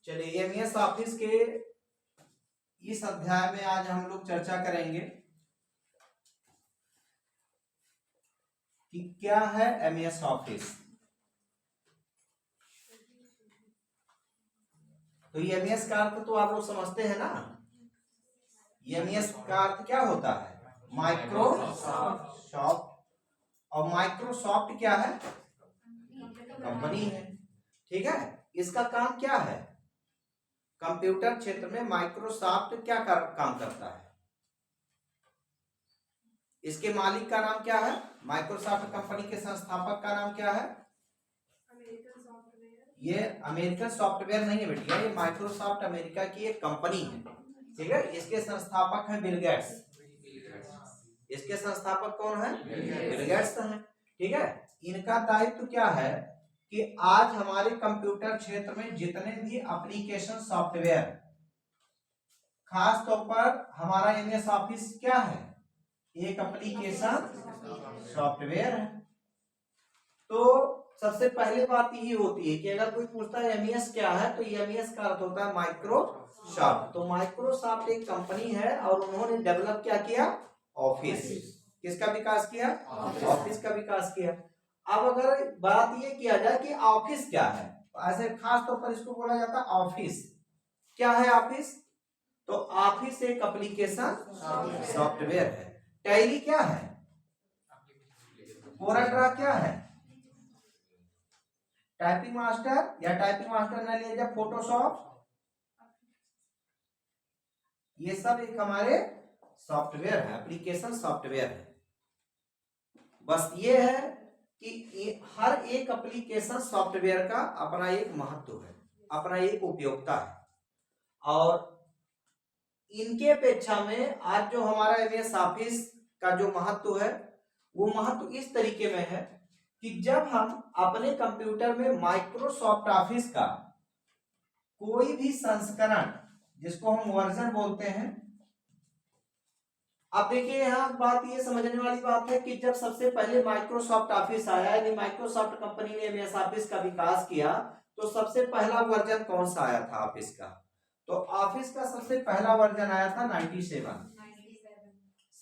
चलिए MS office के इस अध्याय में आज हम लोग चर्चा करेंगे कि क्या है एमएस ऑफिस। तो ये एमएस का अर्थ तो आप लोग समझते हैं ना। एमएस का अर्थ क्या होता है? माइक्रोसॉफ्ट। और माइक्रोसॉफ्ट क्या है? कंपनी है। ठीक है, इसका काम क्या है? कंप्यूटर क्षेत्र में माइक्रोसॉफ्ट क्या काम करता है? इसके मालिक का नाम क्या है? माइक्रोसॉफ्ट कंपनी के संस्थापक का नाम क्या है? ये अमेरिकन सॉफ्टवेयर नहीं है बेटिया, ये माइक्रोसॉफ्ट अमेरिका की एक कंपनी है। ठीक है, इसके संस्थापक हैं बिल गेट्स। इसके संस्थापक कौन है? बिल गेट्स हैं। ठीक है, इनका दायित्व क्या है कि आज हमारे कंप्यूटर क्षेत्र में जितने भी एप्लीकेशन सॉफ्टवेयर, खास तौर पर हमारा एमएस ऑफिस क्या है? एक एप्लीकेशन सॉफ्टवेयर है। तो सबसे पहले बात यही होती है कि अगर कोई पूछता है एमएस क्या है, तो एमएस का अर्थ होता है माइक्रोसॉफ्ट। तो माइक्रोसॉफ्ट एक कंपनी है और उन्होंने डेवलप क्या किया? ऑफिस। किसका विकास किया? ऑफिस का विकास किया। अब अगर बात ये किया जाए कि ऑफिस क्या है, तो ऐसे खास तौर पर इसको बोला जाता है ऑफिस। क्या है ऑफिस? तो ऑफिस एक एप्लीकेशन सॉफ्टवेयर है। टैली क्या है? कोराड्रा क्या है? टाइपिंग मास्टर या टाइपिंग मास्टर न लिया जाए फोटोशॉप, ये सब एक हमारे सॉफ्टवेयर है, एप्लीकेशन सॉफ्टवेयर है। बस ये है कि हर एक एप्लीकेशन सॉफ्टवेयर का अपना एक महत्व है, अपना एक उपयोगिता है। और इनके अपेक्षा में आज जो हमारा एमएस ऑफिस का जो महत्व है, वो महत्व इस तरीके में है कि जब हम अपने कंप्यूटर में माइक्रोसॉफ्ट ऑफिस का कोई भी संस्करण, जिसको हम वर्जन बोलते हैं, अब देखिए यहाँ बात ये समझने वाली बात है कि जब सबसे पहले माइक्रोसॉफ्ट ऑफिस आया, यानी माइक्रोसॉफ्ट कंपनी ने एमएस ऑफिस का विकास किया, तो सबसे पहला वर्जन कौन सा आया था ऑफिस का? तो ऑफिस का सबसे पहला वर्जन आया था 97,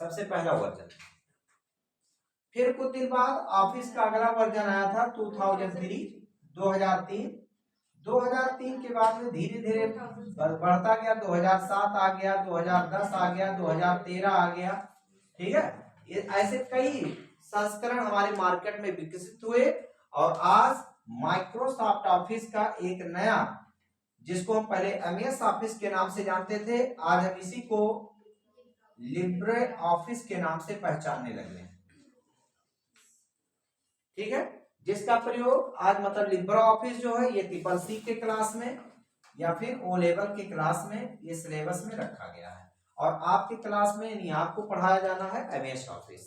सबसे पहला वर्जन। फिर कुछ दिन बाद ऑफिस का अगला वर्जन आया था 2003, 2003। 2003 के बाद में धीरे धीरे बढ़ता गया, 2007 आ गया, 2010 आ गया, 2013 आ गया। ठीक है, ऐसे कई संस्करण हमारे मार्केट में विकसित हुए और आज माइक्रोसॉफ्ट ऑफिस का एक नया, जिसको हम पहले एमएस ऑफिस के नाम से जानते थे, आज हम इसी को लिब्रे ऑफिस के नाम से पहचानने लगे हैं। ठीक है, जिसका प्रयोग आज मतलब लिब्रे ऑफिस जो है ये CCC के क्लास में या फिर ओ लेवल के क्लास में ये सिलेबस में रखा गया है, और आपके क्लास में यानी आपको पढ़ाया जाना है एमएस ऑफिस।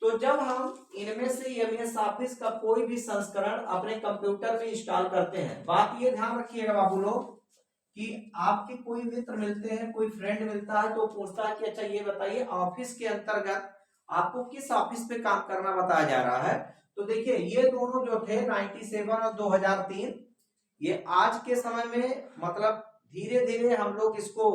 तो जब हम इनमें से एमएस ऑफिस का कोई भी संस्करण अपने कंप्यूटर में इंस्टॉल करते हैं, बात ये ध्यान रखिएगा बाबू लोग कि आपके कोई मित्र मिलते हैं, कोई फ्रेंड मिलता है, तो पूछता है कि अच्छा ये बताइए ऑफिस के अंतर्गत आपको किस ऑफिस पे काम करना बताया जा रहा है। तो देखिए ये दोनों जो थे 97 और 2003, ये आज के समय में मतलब धीरे धीरे हम लोग इसको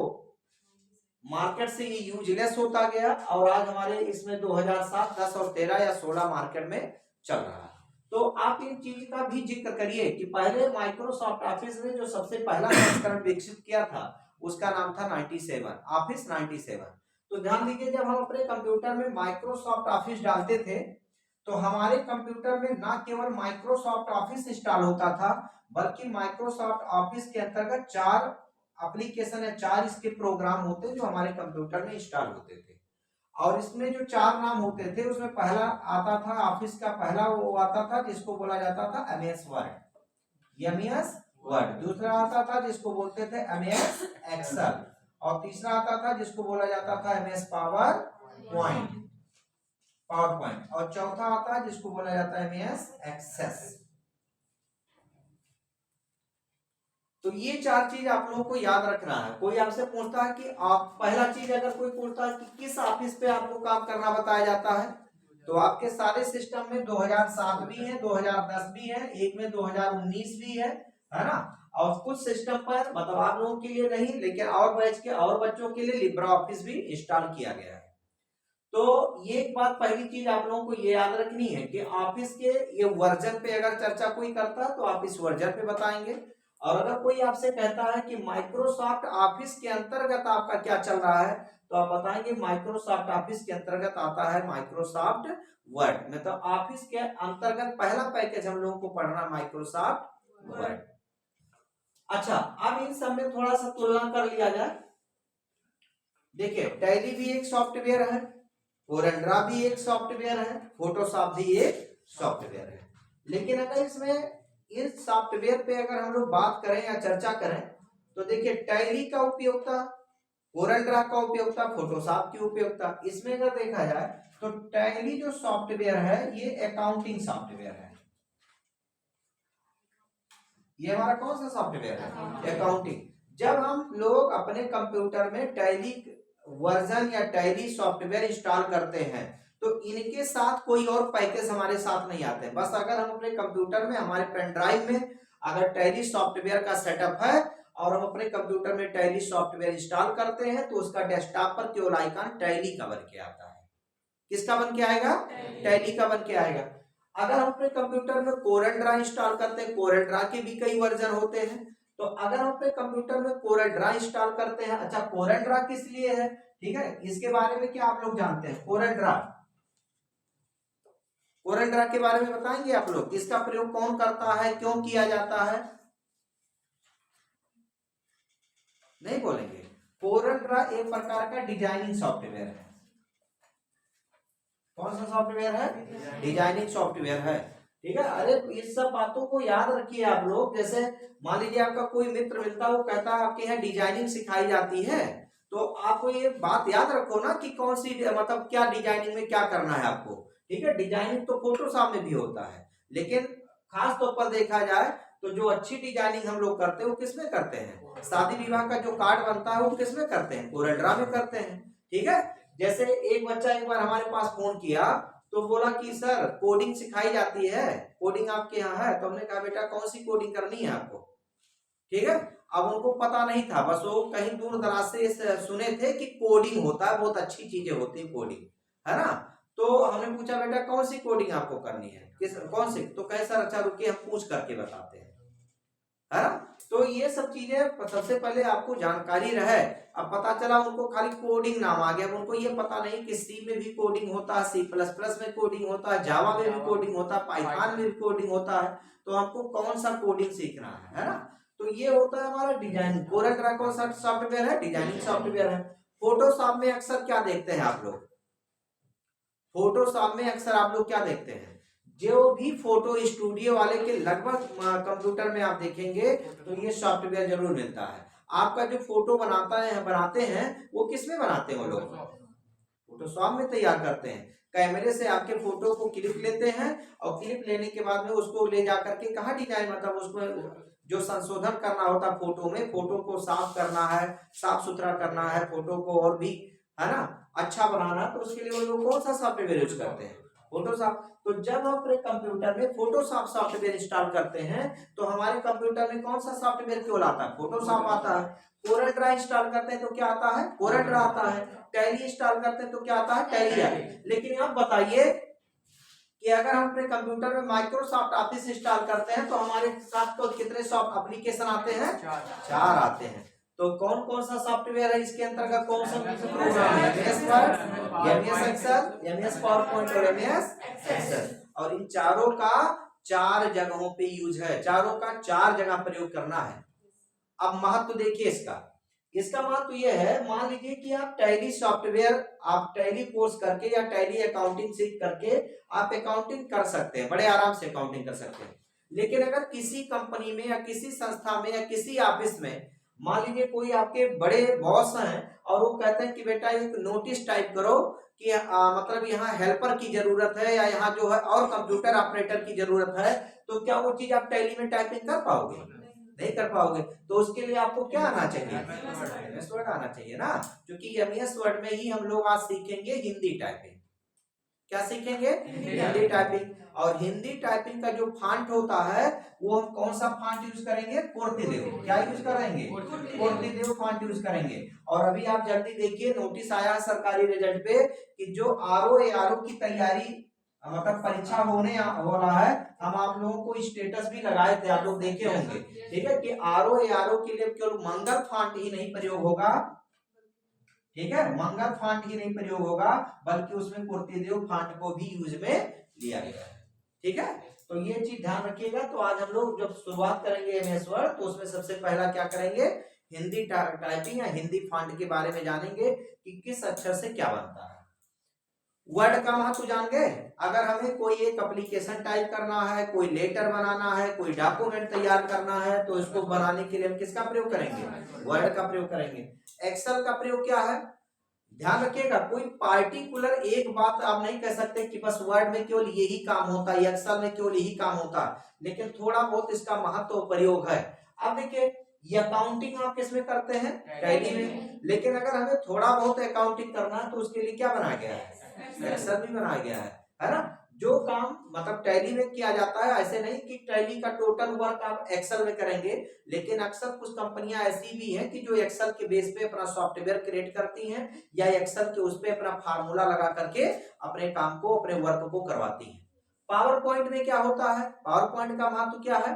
मार्केट से ये यूजलेस होता गया, और आज हमारे इसमें 2007, 10 और 13 या 16 मार्केट में चल रहा है। तो आप इन चीज का भी जिक्र करिए कि पहले माइक्रोसॉफ्ट ऑफिस ने जो सबसे पहला संस्करण विकसित किया था उसका नाम था 97, ऑफिस 97। तो ध्यान दीजिए, जब हम अपने कंप्यूटर में माइक्रोसॉफ्ट ऑफिस डालते थे तो हमारे कंप्यूटर में ना केवल माइक्रोसॉफ्ट ऑफिस इंस्टॉल होता था, बल्कि माइक्रोसॉफ्ट ऑफिस के अंतर्गत 4 एप्लीकेशन या 4 इसके प्रोग्राम होते जो हमारे कंप्यूटर में इंस्टॉल होते थे। और इसमें जो 4 नाम होते थे उसमें पहला आता था ऑफिस का, पहला वो आता था जिसको बोला जाता था एमएस वर्ड, एमएस वर्ड। दूसरा आता था जिसको बोलते थे एमएस एक्सेल, और तीसरा आता था जिसको बोला जाता था एमएस पावर पॉइंट, और चौथा आता है जिसको बोला जाता है एमएस एक्सेस। तो ये 4 चीज आप लोगों को याद रखना है। कोई आपसे पूछता है कि आप पहला चीज अगर कोई पूछता है कि किस ऑफिस पे आपको काम करना बताया जाता है, तो आपके सारे सिस्टम में 2007 भी है, 2010 भी है, एक में 2019 भी है ना। और कुछ सिस्टम पर मतलब आप लोगों के लिए नहीं लेकिन और बैच के और बच्चों के लिए लिब्रा ऑफिस भी इंस्टॉल किया गया है। तो ये एक बात पहली चीज आप लोगों को ये याद रखनी है कि ऑफिस के ये वर्जन पे अगर चर्चा कोई करता है तो आप इस वर्जन पे बताएंगे, और अगर कोई आपसे कहता है कि माइक्रोसॉफ्ट ऑफिस के अंतर्गत आपका क्या चल रहा है तो आप बताएंगे माइक्रोसॉफ्ट ऑफिस के अंतर्गत आता है माइक्रोसॉफ्ट वर्ड में। तो ऑफिस के अंतर्गत पहला पैकेज हम लोगों को पढ़ना माइक्रोसॉफ्ट वर्ड। अच्छा, अब इन सब में थोड़ा सा तुलना कर लिया जाए। देखिए टैली भी एक सॉफ्टवेयर है, कोरेंड्रा भी एक सॉफ्टवेयर है, फोटोशॉप भी एक सॉफ्टवेयर है। लेकिन अगर इसमें इस सॉफ्टवेयर पे अगर हम लोग बात करें या चर्चा करें तो देखिए टैली का उपयोगिता, कोरेंड्रा का उपयोगिता, फोटोशॉप की उपयोगिता। इसमें अगर देखा जाए तो टैली जो सॉफ्टवेयर है ये अकाउंटिंग सॉफ्टवेयर है। ये हमारा कौन सा सॉफ्टवेयर है? अकाउंटिंग। जब हम लोग अपने कंप्यूटर में टैली वर्जन या टैली सॉफ्टवेयर इंस्टॉल करते हैं तो इनके साथ कोई और पैकेज हमारे साथ नहीं आते। बस अगर हम अपने कंप्यूटर में हमारे पेन ड्राइव में अगर टैली सॉफ्टवेयर का सेटअप है और हम अपने कंप्यूटर में टैली सॉफ्टवेयर इंस्टॉल करते हैं तो उसका डेस्कटॉप पर केवल आइकन टैली का बन के आता है। किसका बन के आएगा? टैली का बन के आएगा। अगर हम अपने कंप्यूटर में कोरेंड्रा इंस्टॉल करते हैं, कोरेंड्रा के भी कई वर्जन होते हैं, तो अगर हम अपने कंप्यूटर में कोरेंड्रा इंस्टॉल करते हैं, अच्छा कोरेंड्रा किस लिए है, ठीक है, इसके बारे में क्या आप लोग जानते हैं? कोरेंड्रा, कोरेंड्रा के बारे में बताएंगे आप लोग? इसका प्रयोग कौन करता है, क्यों किया जाता है? नहीं बोलेंगे। कोरेंड्रा एक प्रकार का डिजाइनिंग सॉफ्टवेयर है। कौन सा सॉफ्टवेयर है? डिजाइनिंग सॉफ्टवेयर है, ठीक है। अरे इस सब बातों को याद रखिए आप लोग। जैसे मान लीजिए आपका कोई मित्र मिलता है, वो कहता है आपके यहाँ डिजाइनिंग सिखाई जाती है, तो आपको ये बात याद रखो ना कि कौन सी मतलब क्या डिजाइनिंग में क्या करना है आपको, ठीक है। डिजाइनिंग तो फोटोशॉप में भी होता है, लेकिन खास तौर पर देखा जाए तो जो अच्छी डिजाइनिंग हम लोग करते हैं वो किसमें करते हैं? शादी विवाह का जो कार्ड बनता है वो किसमें करते हैं? कोरेंड्रा में करते हैं, ठीक है। जैसे एक बच्चा एक बार हमारे पास फोन किया तो बोला कि सर कोडिंग सिखाई जाती है, कोडिंग आपके यहाँ है? तो हमने कहा बेटा कौन सी कोडिंग करनी है आपको, ठीक है। अब उनको पता नहीं था, बस वो कहीं दूर दराज से सुने थे कि कोडिंग होता है, बहुत अच्छी चीजें होती है कोडिंग, है ना। तो हमने पूछा बेटा कौन सी कोडिंग आपको करनी है, किस कौन सी? तो कहे सर अच्छा रुकिए हम पूछ करके बताते हैं, है ना। तो ये सब चीजें सबसे पहले आपको जानकारी रहे। अब पता चला उनको खाली कोडिंग नाम आ गया, उनको ये पता नहीं कि सी में भी कोडिंग होता है, C++ में कोडिंग होता है, जावा में भी कोडिंग होता है, पाइथन में भी कोडिंग होता है। तो हमको कौन सा कोडिंग सीखना है ना। तो ये होता है हमारा डिजाइन। कोरेंड्रा कौन सा सॉफ्टवेयर है? डिजाइनिंग सॉफ्टवेयर है। फोटोशॉप में अक्सर क्या देखते हैं आप लोग? फोटोशॉप में अक्सर आप लोग क्या देखते हैं? जो भी फोटो स्टूडियो वाले के लगभग कंप्यूटर में आप देखेंगे तो ये सॉफ्टवेयर जरूर मिलता है। आपका जो फोटो बनाते हैं वो किस में बनाते हैं? वो लोग फोटोशॉप में तैयार करते हैं। कैमरे से आपके फोटो को क्लिप लेते हैं और क्लिप लेने के बाद में उसको ले जा करके कहाँ डिजाइन मतलब उसमें जो संशोधन करना होता है फोटो में, फोटो को साफ करना है, साफ सुथरा करना है फोटो को और भी, है ना, अच्छा बनाना, तो उसके लिए वो लोग कौन सा सॉफ्टवेयर यूज करते हैं? फोटोशॉप। तो जब हम अपने कंप्यूटर में फोटोशॉप सॉफ्टवेयर इंस्टॉल करते हैं तो हमारे कंप्यूटर में कौन सा सॉफ्टवेयर केवल आता है? फोटोशॉप आता है। कोरेंड्रा इंस्टॉल करते हैं तो क्या आता है? कोरेंड्रा आता है। टैली इंस्टॉल करते हैं तो क्या आता है? टैली आता है। लेकिन अब बताइए कि अगर हम अपने कंप्यूटर में माइक्रोसॉफ्ट ऑफिस इंस्टॉल करते हैं तो हमारे साथ तो कितने सॉफ्ट एप्लीकेशन आते हैं? 4 आते हैं। तो कौन कौन सा सॉफ्टवेयर है इसके अंतर्गत? कौन सा प्रोग्राम है? MS Word, MS Excel, MS PowerPoint और MS एक्सेल। और इन चारों का 4 जगहों पे यूज है, चारों का 4 जगह प्रयोग करना है। अब महत्व देखिए इसका। इसका महत्व यह है, मान लीजिए कि आप टैली सॉफ्टवेयर, आप टैली कोर्स करके या टैली अकाउंटिंग सीख करके आप अकाउंटिंग कर सकते हैं, बड़े आराम से अकाउंटिंग कर सकते हैं। लेकिन अगर किसी कंपनी में या किसी संस्था में या किसी ऑफिस में मान लीजिए कोई आपके बड़े बॉस हैं और वो कहते हैं कि बेटा एक नोटिस टाइप करो कि मतलब यहाँ हेल्पर की जरूरत है या यहाँ जो है और कंप्यूटर ऑपरेटर की जरूरत है, तो क्या वो चीज आप टैली में टाइपिंग कर पाओगे? नहीं कर पाओगे। तो उसके लिए आपको क्या आना चाहिए? MS वर्ड आना चाहिए ना, क्योंकि MS वर्ड में ही हम लोग आज सीखेंगे हिंदी टाइपिंग। क्या सीखेंगे? हिंदी टाइपिंग। और हिंदी टाइपिंग का जो फॉन्ट होता है वो हम कौन सा फॉन्ट यूज करेंगे? कुर्तिदेव। क्या यूज करेंगे? कुर्तिदेव फॉन्ट यूज करेंगे। और अभी आप जल्दी देखिए, नोटिस आया है सरकारी रिजल्ट पे कि जो आरओ एआरओ की तैयारी मतलब परीक्षा होने हो रहा है, हम आप लोगों को स्टेटस भी लगाए थे, आप लोग देखे होंगे, ठीक है, कि आरओ एआरओ के लिए केवल मंगल फॉन्ट ही नहीं प्रयोग होगा, ठीक है, मंगल फॉन्ट ही नहीं प्रयोग होगा, बल्कि उसमें कुर्तिदेव फॉन्ट को भी यूज में लिया गया है, ठीक है। तो ये चीज ध्यान रखिएगा। तो आज हम लोग जब शुरुआत करेंगे एमएस वर्ड, तो उसमें सबसे पहला क्या करेंगे? हिंदी टाइपिंग या हिंदी फॉन्ट के बारे में जानेंगे कि किस अक्षर से क्या बनता है। वर्ड का महत्व जान गए। अगर हमें कोई एक एप्लीकेशन टाइप करना है, कोई लेटर बनाना है, कोई डॉक्यूमेंट तैयार करना है, तो इसको बनाने के लिए हम किसका प्रयोग करेंगे? वर्ड का प्रयोग करेंगे। एक्सेल का प्रयोग क्या है? ध्यान रखिएगा, कोई पार्टिकुलर एक बात आप नहीं कह सकते कि बस वर्ड में केवल यही काम होता है, एक्सेल में केवल यही काम होता है, लेकिन थोड़ा बहुत इसका महत्व प्रयोग है। अब देखिए, ये अकाउंटिंग आप किसमें करते हैं? टैली में। लेकिन अगर हमें थोड़ा बहुत अकाउंटिंग करना है तो उसके लिए क्या बनाया गया है? एक्सेल भी बनाया गया है ना। जो काम मतलब टैली में किया जाता है, ऐसे नहीं कि टैली का टोटल वर्क आप एक्सेल में करेंगे, लेकिन अक्सर कुछ कंपनियां ऐसी भी हैं कि जो एक्सेल के बेस पे अपना सॉफ्टवेयर क्रिएट करती हैं या एक्सेल के उस पे अपना फार्मूला लगा करके अपने काम को, अपने वर्क को करवाती हैं। पावर पॉइंट में क्या होता है? पावर पॉइंट का महत्व क्या है?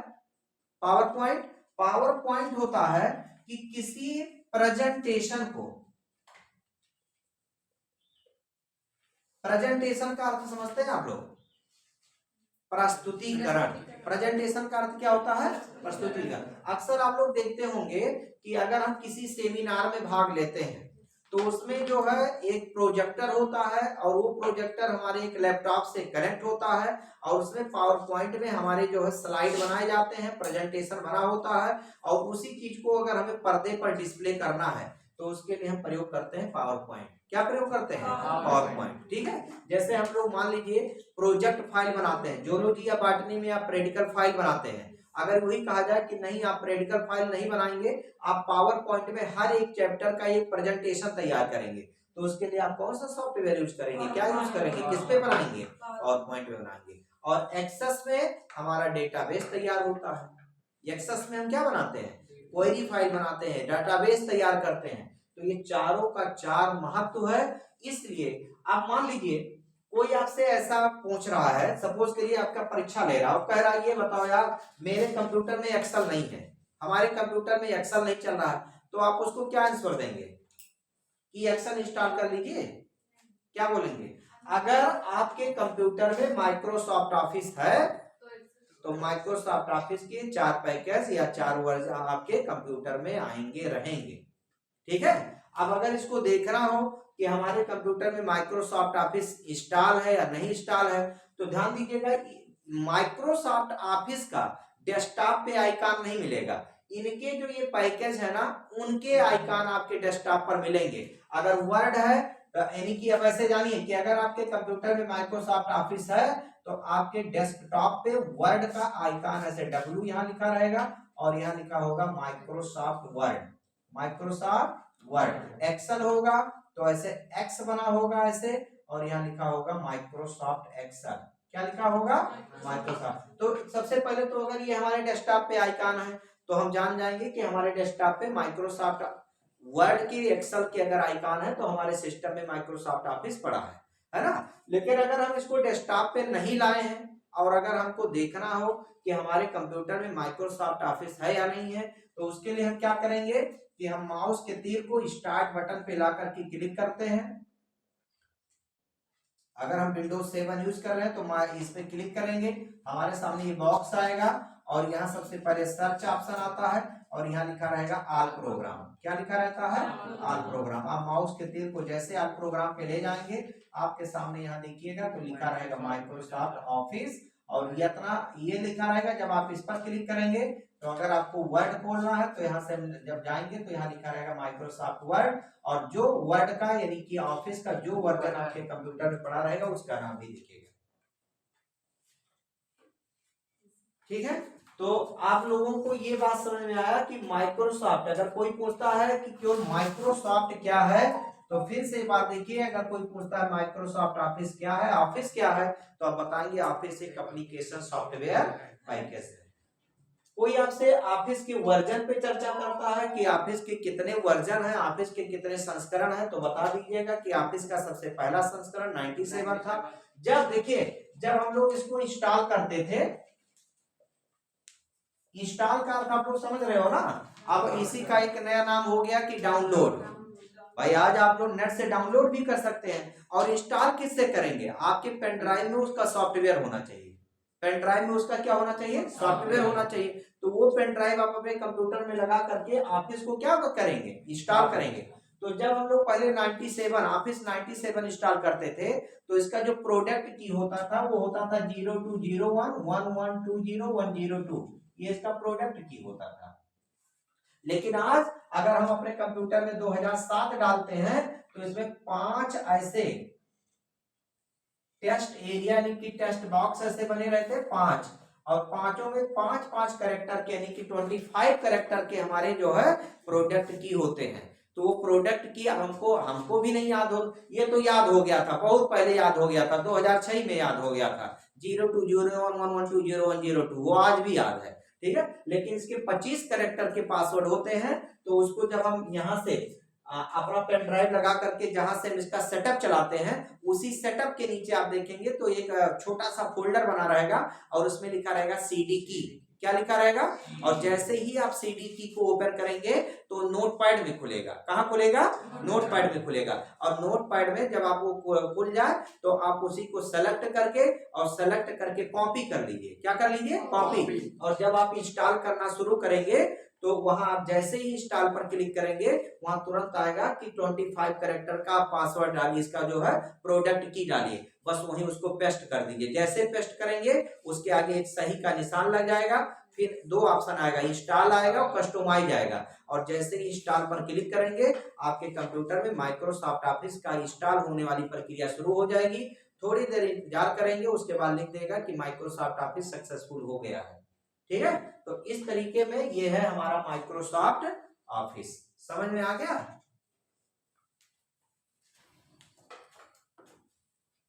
पावर पॉइंट होता है कि किसी प्रेजेंटेशन को, प्रेजेंटेशन का अर्थ समझते हैं आप लोग? प्रस्तुतिकरण। प्रेजेंटेशन का अर्थ क्या होता है? प्रस्तुतिकरण। अक्सर आप लोग देखते होंगे कि अगर हम किसी सेमिनार में भाग लेते हैं तो उसमें जो है एक प्रोजेक्टर होता है, और वो प्रोजेक्टर हमारे एक लैपटॉप से कनेक्ट होता है, और उसमें पावर पॉइंट में हमारे जो है स्लाइड बनाए जाते हैं, प्रेजेंटेशन बना होता है, और उसी चीज को अगर हमें पर्दे पर डिस्प्ले करना है तो उसके लिए हम प्रयोग करते हैं पावर पॉइंट। क्या प्रयोग करते हैं? पावर पॉइंट, ठीक है। जैसे हम लोग मान लीजिए प्रोजेक्ट फाइल बनाते हैं, जूलॉजी या बॉटनी में आप प्रेडिकल फाइल बनाते हैं, अगर वही कहा जाए कि नहीं आप प्रेडिकल फाइल नहीं बनाएंगे, आप पावर पॉइंट में हर एक चैप्टर का एक प्रेजेंटेशन तैयार करेंगे, तो उसके लिए आप कौन सा सॉफ्टवेयर यूज करेंगे? क्या यूज करेंगे? किस पे बनाएंगे? पावर पॉइंट में बनाएंगे। और एक्सेस में हमारा डेटाबेस तैयार होता है। एक्सेस में हम क्या बनाते हैं? क्वेरी फाइल बनाते हैं, डाटाबेस तैयार करते हैं। तो ये चारों का चार महत्व है। इसलिए आप मान लीजिए कोई आपसे ऐसा पूछ रहा है, सपोज करिए आपका परीक्षा ले रहा है, कह रहा है ये बताओ यार मेरे कंप्यूटर में एक्सेल नहीं है, हमारे कंप्यूटर में एक्सेल नहीं चल रहा है, तो आप उसको क्या आंसर देंगे? कि एक्सेल इंस्टॉल कर लीजिए। क्या बोलेंगे? अगर आपके कंप्यूटर में माइक्रोसॉफ्ट ऑफिस है तो माइक्रोसॉफ्ट ऑफिस के 4 पैकेज या 4 वर्जन आपके कंप्यूटर में आएंगे, रहेंगे, ठीक है। अब अगर इसको देखना हो कि हमारे कंप्यूटर में माइक्रोसॉफ्ट ऑफिस इंस्टॉल है या नहीं इंस्टॉल है, तो ध्यान दीजिएगा, माइक्रोसॉफ्ट ऑफिस का डेस्कटॉप पे आइकॉन नहीं मिलेगा, इनके जो ये पैकेज है ना, उनके आइकॉन आपके डेस्कटॉप पर मिलेंगे। अगर वर्ड है तो यानी कि अब ऐसे जानिए कि अगर आपके कंप्यूटर में माइक्रोसॉफ्ट ऑफिस है तो आपके डेस्कटॉप पे वर्ड का आइकॉन ऐसे डब्ल्यू यहाँ लिखा रहेगा, और यहाँ लिखा होगा Microsoft Word, Microsoft Word. Excel होगा तो ऐसे एक्स बना होगा ऐसे, और यहाँ लिखा होगा माइक्रोसॉफ्ट एक्सेल। क्या लिखा होगा? माइक्रोसॉफ्ट। तो सबसे पहले तो अगर ये हमारे डेस्कटॉप पे आइकॉन है तो हम जान जाएंगे कि हमारे डेस्कटॉप पे माइक्रोसॉफ्ट वर्ड की, एक्सेल के अगर आइकॉन है तो हमारे सिस्टम में माइक्रोसॉफ्ट ऑफिस पड़ा है ना। लेकिन अगर हम इसको डेस्कटॉप पे नहीं लाए हैं और अगर हमको देखना हो कि हमारे कंप्यूटर में माइक्रोसॉफ्ट ऑफिस है या नहीं है, तो उसके लिए हम क्या करेंगे कि हम माउस के तीर को स्टार्ट बटन पे ला करके क्लिक करते हैं। अगर हम विंडोज 7 यूज कर रहे हैं तो इस पे क्लिक करेंगे, हमारे सामने ये बॉक्स आएगा, और यहाँ सबसे पहले सर्च ऑप्शन आता है, और यहाँ लिखा रहेगा ऑल प्रोग्राम। क्या लिखा रहता है? All programme. आप माउस के तीर को जैसे ऑल प्रोग्राम पे ले जाएंगे, आपके सामने यहाँ देखिएगा तो लिखा रहेगा माइक्रोसॉफ्ट ऑफिस, और ये लिखा रहेगा। जब आप इस पर क्लिक करेंगे तो अगर आपको वर्ड खोलना है तो यहाँ से जब जाएंगे तो यहाँ लिखा रहेगा माइक्रोसॉफ्ट वर्ड, और जो वर्ड का यानी कि ऑफिस का जो वर्जन आपके कंप्यूटर में पड़ा रहेगा उसका नाम भी दिखेगा, ठीक है। तो आप लोगों को ये बात समझ में आया कि माइक्रोसॉफ्ट, अगर कोई पूछता है कि क्यों माइक्रोसॉफ्ट क्या है, तो फिर से एक बात देखिए, अगर कोई पूछता है माइक्रोसॉफ्ट ऑफिस क्या है, ऑफिस क्या है, तो आप बताएंगे ऑफिस एक एप्लीकेशन सॉफ्टवेयर पैकेज है। कोई आपसे ऑफिस के वर्जन पे चर्चा करता है कि ऑफिस के कितने वर्जन हैं, ऑफिस के कितने संस्करण हैं, तो बता दीजिएगा कि ऑफिस का सबसे पहला संस्करण 97 था। जब देखिए, जब हम लोग इसको इंस्टॉल करते थे, इंस्टॉल का अर्थ आप लोग समझ रहे हो ना, अब इसी का एक नया नाम हो गया कि डाउनलोड। भाई आज आप लोग नेट से डाउनलोड भी कर सकते हैं। और इंस्टॉल किससे करेंगे, आपके पेन ड्राइव में उसका सॉफ्टवेयर होना चाहिए, पेन ड्राइव में उसका क्या होना चाहिए, सॉफ्टवेयर होना चाहिए। तो वो पेन ड्राइव आप अपने कंप्यूटर में लगा करके ऑफिस को क्या करेंगे, इंस्टॉल करेंगे। तो जब हम लोग पहले 97 ऑफिस 97 इंस्टॉल करते थे, तो इसका जो प्रोडक्ट की होता था वो होता था 0201 1120 102, ये इसका प्रोडक्ट की होता था। लेकिन आज अगर हम अपने कंप्यूटर में 2007 डालते हैं, तो इसमें 5 ऐसे टेस्ट एरिया यानी कि टेस्ट बॉक्स ऐसे बने रहते हैं 5, और पांचों में 5-5 कैरेक्टर के यानी कि 25 कैरेक्टर के हमारे जो है प्रोडक्ट की होते हैं। तो वो प्रोडक्ट की हमको भी नहीं याद हो, ये तो याद हो गया था, बहुत पहले याद हो गया था, 2006 में याद हो गया था 020111201012, वो आज भी याद है, ठीक है। लेकिन इसके 25 कैरेक्टर के पासवर्ड होते हैं, तो उसको जब हम यहाँ से अपना पेन ड्राइव लगा करके जहां से हम इसका सेटअप चलाते हैं, उसी सेटअप के नीचे आप देखेंगे तो एक छोटा सा फोल्डर बना रहेगा और उसमें लिखा रहेगा सीडी की, क्या लिखा रहेगा। और जैसे ही आप सीडी की को ओपन करेंगे तो नोटपैड में खुलेगा, कहाँ खुलेगा, नोटपैड में खुलेगा। और नोटपैड में जब आप वो खुल जाए तो आप उसी को सेलेक्ट करके और सेलेक्ट करके कॉपी कर लीजिए, क्या कर लीजिए, कॉपी। और जब आप इंस्टॉल करना शुरू करेंगे तो वहां आप जैसे ही इंस्टॉल पर क्लिक करेंगे, वहां तुरंत आएगा कि 25 कैरेक्टर का पासवर्ड डालिए, इसका जो है प्रोडक्ट की डालिए, बस वहीं उसको पेस्ट कर दीजिए। जैसे पेस्ट करेंगे उसके आगे एक सही का निशान लग जाएगा, फिर 2 ऑप्शन आएगा, इंस्टॉल आएगा और कस्टमाइज आएगा। और जैसे ही इंस्टॉल पर क्लिक करेंगे आपके कंप्यूटर में माइक्रोसॉफ्ट ऑफिस का इंस्टॉल होने वाली प्रक्रिया शुरू हो जाएगी। थोड़ी देर इंतजार करेंगे, उसके बाद लिख देगा कि माइक्रोसॉफ्ट ऑफिस सक्सेसफुल हो गया है, ठीक है। तो इस तरीके में ये है हमारा माइक्रोसॉफ्ट ऑफिस, समझ में आ गया।